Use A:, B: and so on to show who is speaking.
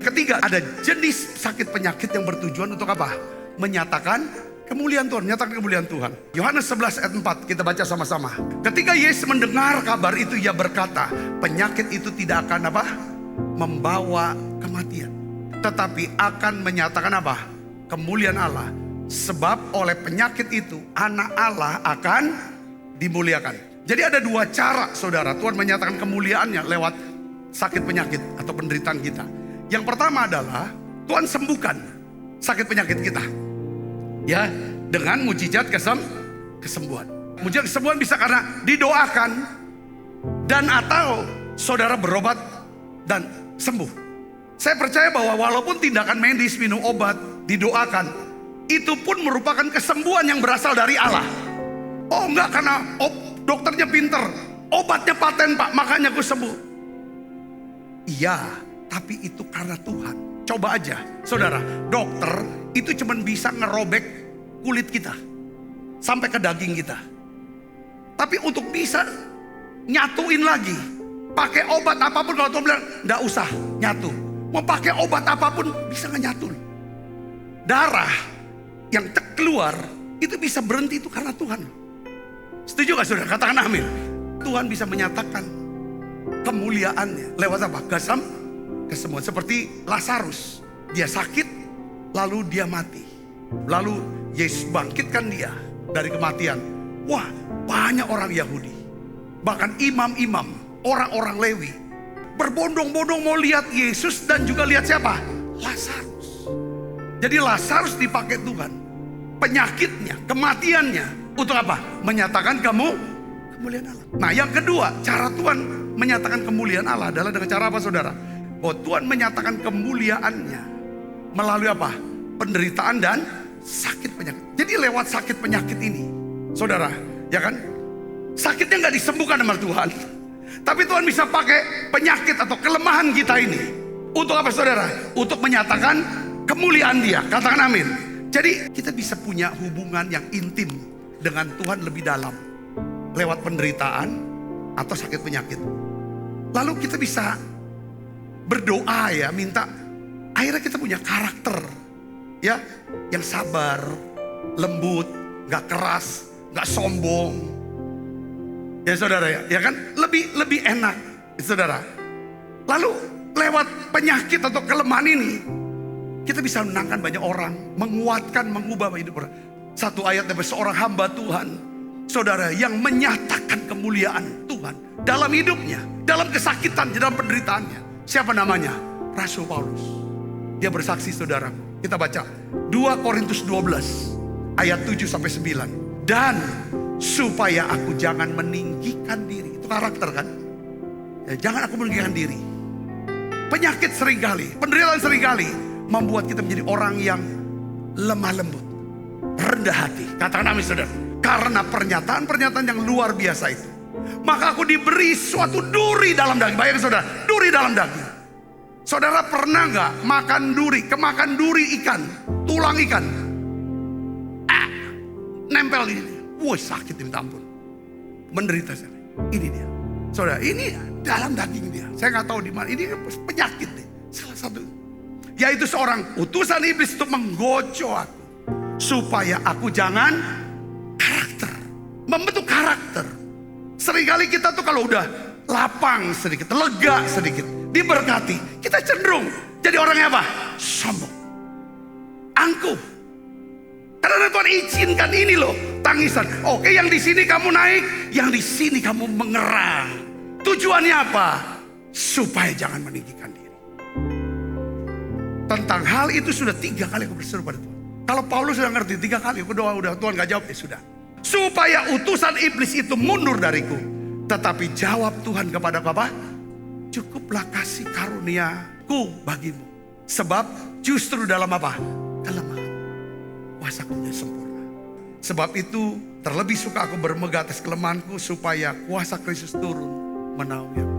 A: Ketiga, ada jenis sakit penyakit yang bertujuan untuk apa? Menyatakan kemuliaan Tuhan, menyatakan kemuliaan Tuhan. Yohanes 11 ayat 4, kita baca sama-sama. Ketika Yesus mendengar kabar itu, ia berkata, penyakit itu tidak akan apa? Membawa kematian, tetapi akan menyatakan apa? Kemuliaan Allah. Sebab oleh penyakit itu anak Allah akan dimuliakan. Jadi ada dua cara saudara Tuhan menyatakan kemuliaannya lewat sakit penyakit atau penderitaan kita. Yang pertama adalah Tuhan sembuhkan sakit penyakit kita, ya, dengan mujizat kesembuhan. Mujizat kesembuhan bisa karena didoakan dan atau saudara berobat dan sembuh. Saya percaya bahwa walaupun tindakan medis, minum obat, didoakan, itu pun merupakan kesembuhan yang berasal dari Allah. Oh enggak, karena dokternya pinter, obatnya paten Pak, makanya aku sembuh. Iya, tapi itu karena Tuhan. Coba aja saudara, dokter itu cuma bisa ngerobek kulit kita sampai ke daging kita. Tapi untuk bisa nyatuin lagi, pakai obat apapun, kalau Tuhan bilang enggak usah nyatu, mau pakai obat apapun bisa nggak nyatu. Darah yang keluar itu bisa berhenti, itu karena Tuhan. Setuju gak saudara? Katakan amin. Tuhan bisa menyatakan kemuliaannya lewat apa? Kesembuhan. Seperti Lazarus, dia sakit lalu dia mati, lalu Yesus bangkitkan dia dari kematian. Wah, banyak orang Yahudi, bahkan imam-imam, orang-orang Lewi berbondong-bondong mau lihat Yesus dan juga lihat siapa? Lazarus. Jadi Lazarus dipakai Tuhan, penyakitnya, kematiannya untuk apa? Menyatakan kemuliaan Allah. Nah yang kedua, cara Tuhan menyatakan kemuliaan Allah adalah dengan cara apa saudara? Bahwa Tuhan menyatakan kemuliaannya melalui apa? Penderitaan dan sakit penyakit. Jadi lewat sakit penyakit ini saudara, ya kan? Sakitnya gak disembuhkan sama Tuhan, tapi Tuhan bisa pakai penyakit atau kelemahan kita ini untuk apa saudara? Untuk menyatakan kemuliaan Dia. Katakan amin. Jadi kita bisa punya hubungan yang intim dengan Tuhan lebih dalam lewat penderitaan atau sakit penyakit. Lalu kita bisa berdoa, ya, minta akhirnya kita punya karakter, ya, yang sabar, lembut, gak keras, gak sombong, ya saudara, ya kan, lebih enak, saudara. Lalu lewat penyakit atau kelemahan ini kita bisa menangkan banyak orang, menguatkan, mengubah hidup orang. Satu ayat dari seorang hamba Tuhan, saudara, yang menyatakan kemuliaan Tuhan dalam hidupnya, dalam kesakitan, dalam penderitaannya. Siapa namanya? Rasul Paulus. Dia bersaksi saudara. Kita baca 2 Korintus 12 ayat 7-9. Dan supaya aku jangan meninggikan diri. Itu karakter kan? Ya, jangan aku meninggikan diri. Penyakit seringkali, penderitaan seringkali membuat kita menjadi orang yang lemah lembut, rendah hati. Katakan amin saudara. Karena pernyataan-pernyataan yang luar biasa itu, maka aku diberi suatu duri dalam daging. Bayangkan saudara, duri dalam daging. Saudara pernah gak makan duri, kemakan duri ikan, tulang ikan, nempel di sini. Wah, sakit minta ampun, menderita saya. Ini dia saudara, ini dalam daging dia. Saya gak tahu di mana, ini penyakit nih. Salah satu, yaitu seorang utusan iblis untuk menggocok aku, supaya aku jangan membentuk karakter. Seringkali kita tuh kalau udah lapang sedikit, lega sedikit, diberkati, kita cenderung jadi orang yang apa? Sombong, angkuh. Karena Tuhan izinkan ini loh, tangisan. Oke, yang di sini kamu naik, yang di sini kamu mengerang. Tujuannya apa? Supaya jangan meninggikan diri. Tentang hal itu sudah 3 kali aku berseru pada Tuhan. Kalau Paulus sudah ngerti 3 kali, aku doa udah Tuhan gak jawab, ya sudah. Supaya utusan iblis itu mundur dariku. Tetapi jawab Tuhan kepada apa? Cukuplah kasih karuniaku bagimu. Sebab justru dalam apa? Kelemahan kuasaku menjadi sempurna. Sebab itu terlebih suka aku bermegah atas kelemahanku, supaya kuasa Kristus turun menaungi aku.